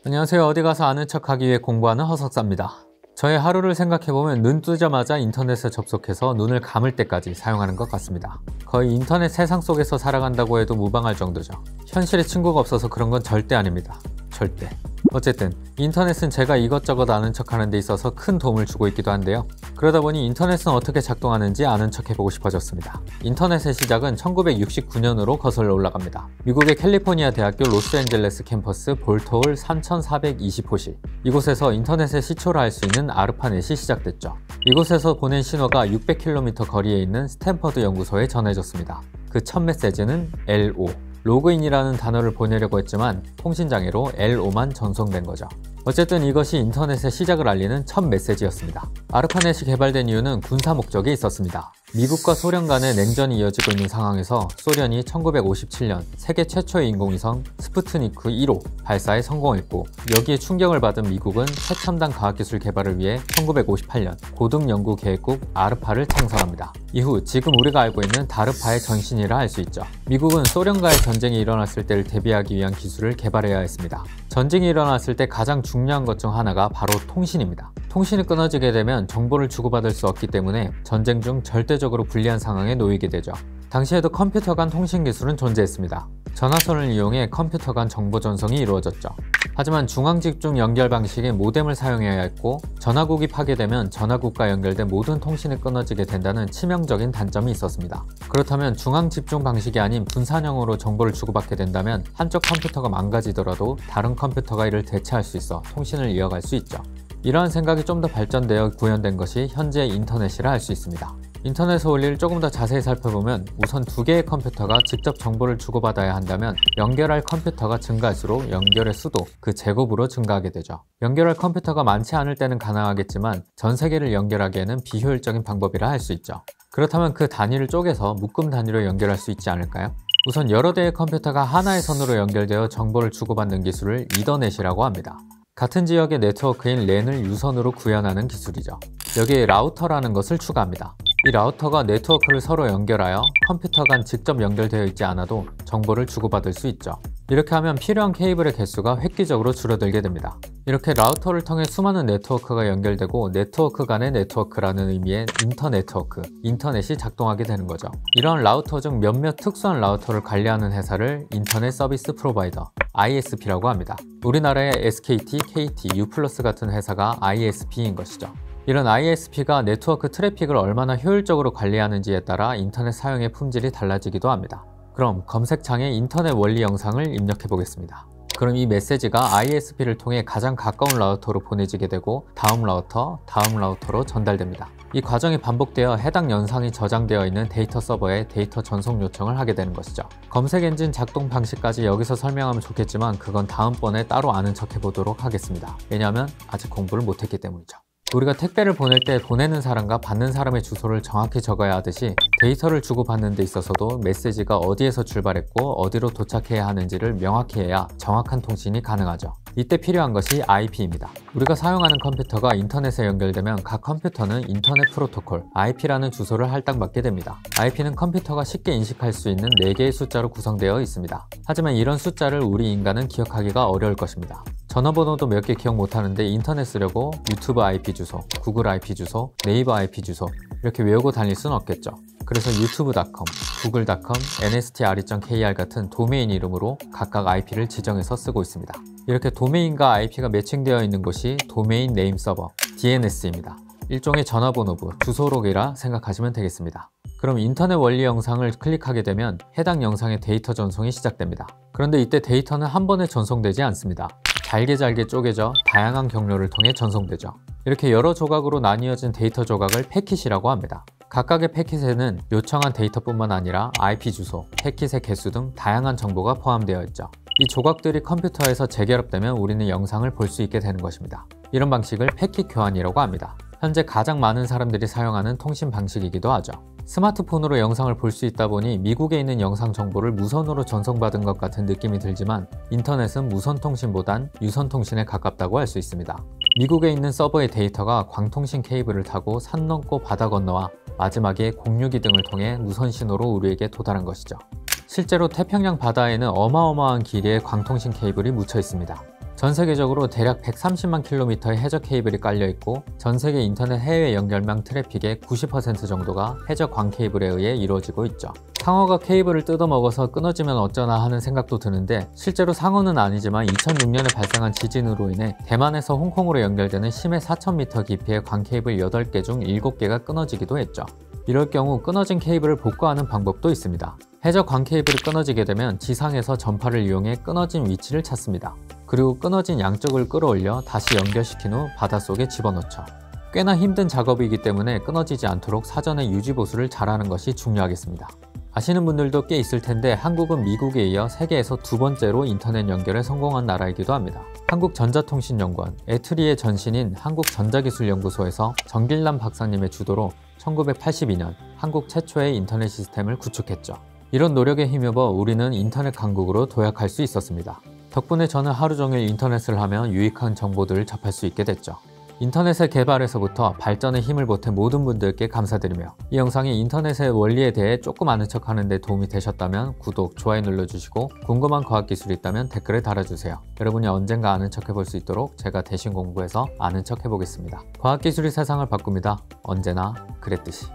안녕하세요. 어디 가서 아는 척하기 위해 공부하는 허석사입니다. 저의 하루를 생각해보면 눈 뜨자마자 인터넷에 접속해서 눈을 감을 때까지 사용하는 것 같습니다. 거의 인터넷 세상 속에서 살아간다고 해도 무방할 정도죠. 현실에 친구가 없어서 그런 건 절대 아닙니다. 절대. 어쨌든 인터넷은 제가 이것저것 아는 척하는 데 있어서 큰 도움을 주고 있기도 한데요. 그러다 보니 인터넷은 어떻게 작동하는지 아는 척 해보고 싶어졌습니다. 인터넷의 시작은 1969년으로 거슬러 올라갑니다. 미국의 캘리포니아 대학교 로스앤젤레스 캠퍼스 볼터홀 3420호실, 이곳에서 인터넷의 시초를 할 수 있는 아르파넷이 시작됐죠. 이곳에서 보낸 신호가 600km 거리에 있는 스탠퍼드 연구소에 전해졌습니다. 그 첫 메시지는 LO, 로그인이라는 단어를 보내려고 했지만 통신장애로 LO만 전송된 거죠. 어쨌든 이것이 인터넷의 시작을 알리는 첫 메시지였습니다. 아르파넷이 개발된 이유는 군사 목적이 있었습니다. 미국과 소련 간의 냉전이 이어지고 있는 상황에서 소련이 1957년 세계 최초의 인공위성 스푸트니크 1호 발사에 성공했고, 여기에 충격을 받은 미국은 최첨단 과학기술 개발을 위해 1958년 고등연구계획국 아르파를 창설합니다. 이후 지금 우리가 알고 있는 다르파의 전신이라 할 수 있죠. 미국은 소련과의 전쟁이 일어났을 때를 대비하기 위한 기술을 개발해야 했습니다. 전쟁이 일어났을 때 가장 중요한 것 중 하나가 바로 통신입니다. 통신이 끊어지게 되면 정보를 주고받을 수 없기 때문에 전쟁 중 절대적으로 불리한 상황에 놓이게 되죠. 당시에도 컴퓨터 간 통신 기술은 존재했습니다. 전화선을 이용해 컴퓨터 간 정보 전송이 이루어졌죠. 하지만 중앙집중 연결 방식의 모뎀을 사용해야 했고, 전화국이 파괴되면 전화국과 연결된 모든 통신이 끊어지게 된다는 치명적인 단점이 있었습니다. 그렇다면 중앙집중 방식이 아닌 분산형으로 정보를 주고받게 된다면 한쪽 컴퓨터가 망가지더라도 다른 컴퓨터가 이를 대체할 수 있어 통신을 이어갈 수 있죠. 이러한 생각이 좀 더 발전되어 구현된 것이 현재의 인터넷이라 할 수 있습니다. 인터넷 원리를 조금 더 자세히 살펴보면 우선 두 개의 컴퓨터가 직접 정보를 주고받아야 한다면 연결할 컴퓨터가 증가할수록 연결의 수도, 그 제곱으로 증가하게 되죠. 연결할 컴퓨터가 많지 않을 때는 가능하겠지만 전 세계를 연결하기에는 비효율적인 방법이라 할 수 있죠. 그렇다면 그 단위를 쪼개서 묶음 단위로 연결할 수 있지 않을까요? 우선 여러 대의 컴퓨터가 하나의 선으로 연결되어 정보를 주고받는 기술을 이더넷이라고 합니다. 같은 지역의 네트워크인 랜을 유선으로 구현하는 기술이죠. 여기에 라우터라는 것을 추가합니다. 이 라우터가 네트워크를 서로 연결하여 컴퓨터 간 직접 연결되어 있지 않아도 정보를 주고받을 수 있죠. 이렇게 하면 필요한 케이블의 개수가 획기적으로 줄어들게 됩니다. 이렇게 라우터를 통해 수많은 네트워크가 연결되고 네트워크 간의 네트워크라는 의미의 인터네트워크, 인터넷이 작동하게 되는 거죠. 이런 라우터 중 몇몇 특수한 라우터를 관리하는 회사를 인터넷 서비스 프로바이더, ISP라고 합니다. 우리나라의 SKT, KT, U+ 같은 회사가 ISP인 것이죠. 이런 ISP가 네트워크 트래픽을 얼마나 효율적으로 관리하는지에 따라 인터넷 사용의 품질이 달라지기도 합니다. 그럼 검색창에 인터넷 원리 영상을 입력해 보겠습니다. 그럼 이 메시지가 ISP를 통해 가장 가까운 라우터로 보내지게 되고 다음 라우터로 전달됩니다. 이 과정이 반복되어 해당 영상이 저장되어 있는 데이터 서버에 데이터 전송 요청을 하게 되는 것이죠. 검색 엔진 작동 방식까지 여기서 설명하면 좋겠지만 그건 다음번에 따로 아는 척 해보도록 하겠습니다. 왜냐하면 아직 공부를 못했기 때문이죠. 우리가 택배를 보낼 때 보내는 사람과 받는 사람의 주소를 정확히 적어야 하듯이 데이터를 주고받는 데 있어서도 메시지가 어디에서 출발했고 어디로 도착해야 하는지를 명확히 해야 정확한 통신이 가능하죠. 이때 필요한 것이 IP입니다. 우리가 사용하는 컴퓨터가 인터넷에 연결되면 각 컴퓨터는 인터넷 프로토콜, IP라는 주소를 할당받게 됩니다. IP는 컴퓨터가 쉽게 인식할 수 있는 4개의 숫자로 구성되어 있습니다. 하지만 이런 숫자를 우리 인간은 기억하기가 어려울 것입니다. 전화번호도 몇 개 기억 못하는데 인터넷 쓰려고 유튜브 IP 주소, 구글 IP 주소, 네이버 IP 주소 이렇게 외우고 다닐 수는 없겠죠. 그래서 유튜브.com, 구글.com, nstr.kr 같은 도메인 이름으로 각각 IP를 지정해서 쓰고 있습니다. 이렇게 도메인과 IP가 매칭되어 있는 곳이 도메인 네임 서버, DNS입니다. 일종의 전화번호부, 주소록이라 생각하시면 되겠습니다. 그럼 인터넷 원리 영상을 클릭하게 되면 해당 영상의 데이터 전송이 시작됩니다. 그런데 이때 데이터는 한 번에 전송되지 않습니다. 잘게 쪼개져 다양한 경로를 통해 전송되죠. 이렇게 여러 조각으로 나뉘어진 데이터 조각을 패킷이라고 합니다. 각각의 패킷에는 요청한 데이터뿐만 아니라 IP 주소, 패킷의 개수 등 다양한 정보가 포함되어 있죠. 이 조각들이 컴퓨터에서 재결합되면 우리는 영상을 볼 수 있게 되는 것입니다. 이런 방식을 패킷 교환이라고 합니다. 현재 가장 많은 사람들이 사용하는 통신 방식이기도 하죠. 스마트폰으로 영상을 볼 수 있다 보니 미국에 있는 영상 정보를 무선으로 전송받은 것 같은 느낌이 들지만 인터넷은 무선 통신보단 유선 통신에 가깝다고 할 수 있습니다. 미국에 있는 서버의 데이터가 광통신 케이블을 타고 산 넘고 바다 건너와 마지막에 공유기 등을 통해 무선 신호로 우리에게 도달한 것이죠. 실제로 태평양 바다에는 어마어마한 길이의 광통신 케이블이 묻혀 있습니다. 전 세계적으로 대략 130만 킬로미터의 해저 케이블이 깔려 있고 전 세계 인터넷 해외 연결망 트래픽의 90% 정도가 해저 광 케이블에 의해 이루어지고 있죠. 상어가 케이블을 뜯어먹어서 끊어지면 어쩌나 하는 생각도 드는데 실제로 상어는 아니지만 2006년에 발생한 지진으로 인해 대만에서 홍콩으로 연결되는 심해 4,000m 깊이의 광 케이블 8개 중 7개가 끊어지기도 했죠. 이럴 경우 끊어진 케이블을 복구하는 방법도 있습니다. 해저 광 케이블이 끊어지게 되면 지상에서 전파를 이용해 끊어진 위치를 찾습니다. 그리고 끊어진 양쪽을 끌어올려 다시 연결시킨 후 바닷속에 집어넣죠. 꽤나 힘든 작업이기 때문에 끊어지지 않도록 사전에 유지보수를 잘하는 것이 중요하겠습니다. 아시는 분들도 꽤 있을 텐데 한국은 미국에 이어 세계에서 두 번째로 인터넷 연결에 성공한 나라이기도 합니다. 한국전자통신연구원, 애트리의 전신인 한국전자기술연구소에서 정길남 박사님의 주도로 1982년 한국 최초의 인터넷 시스템을 구축했죠. 이런 노력에 힘입어 우리는 인터넷 강국으로 도약할 수 있었습니다. 덕분에 저는 하루 종일 인터넷을 하며 유익한 정보들을 접할 수 있게 됐죠. 인터넷의 개발에서부터 발전에 힘을 보탠 모든 분들께 감사드리며 이 영상이 인터넷의 원리에 대해 조금 아는 척 하는 데 도움이 되셨다면 구독, 좋아요 눌러주시고 궁금한 과학기술이 있다면 댓글에 달아주세요. 여러분이 언젠가 아는 척 해볼 수 있도록 제가 대신 공부해서 아는 척 해보겠습니다. 과학기술이 세상을 바꿉니다. 언제나 그랬듯이.